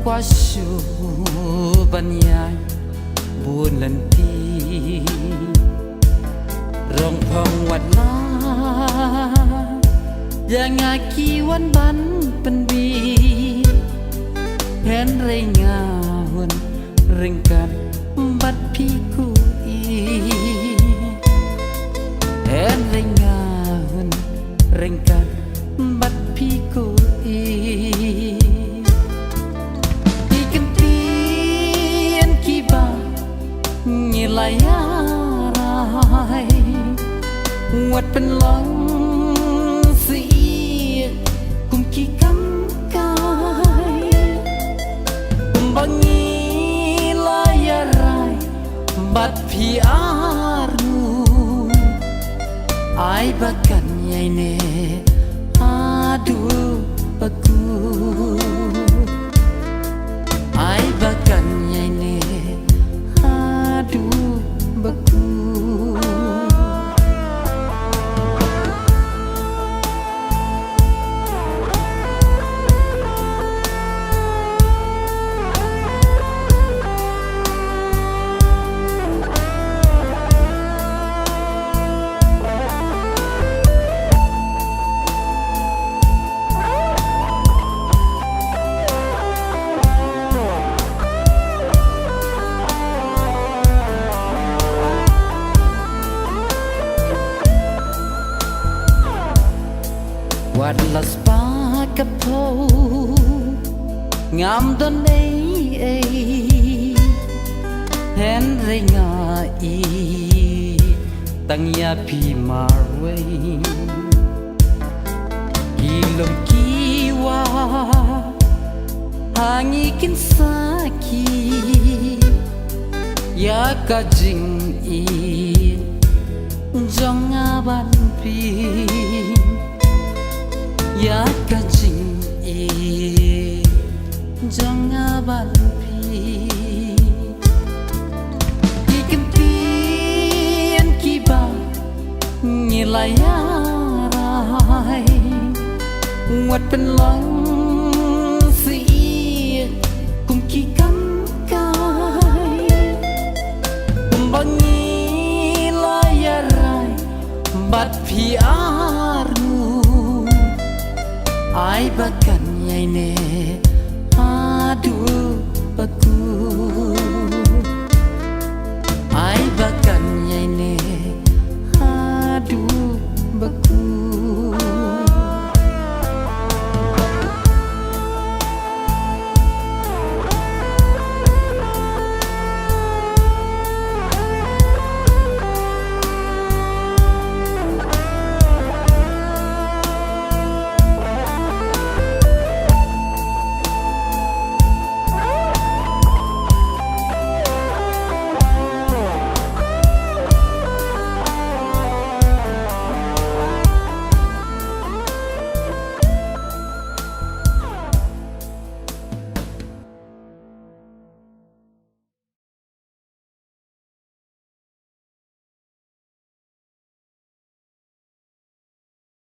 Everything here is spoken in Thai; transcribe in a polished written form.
qua shu ban nhai buồn lần thi rong phongวัดนาอย่างงากีวันบันเป็นบีแผนไรงาหุ่นเร่งกันบัดพี่กูอีแผนไรงาหุ่นเร่งกันบัดพี่กูอีที่กันเตียนกีบานี่ลายอะไรวัดเป็นหลังสีกุมกี่กำกายบางงี้ลายอะไรบัดพี่อารูไอ้บักกันใหญ่เน่อาดูบักกูไอ้บักกันใหญ่เน่อาดูบักกู วัดละสปากะโพงามดนเอเห็นไรงาอีตั้งยาพี่มาเวกีลมกีวาหางีกินสากียากะจิงอีจงอาบันพีอยากกะจิงอีจังอาบันพีอีกันเตียนกีบานี่ลายอะไรวัดเป็นหลัง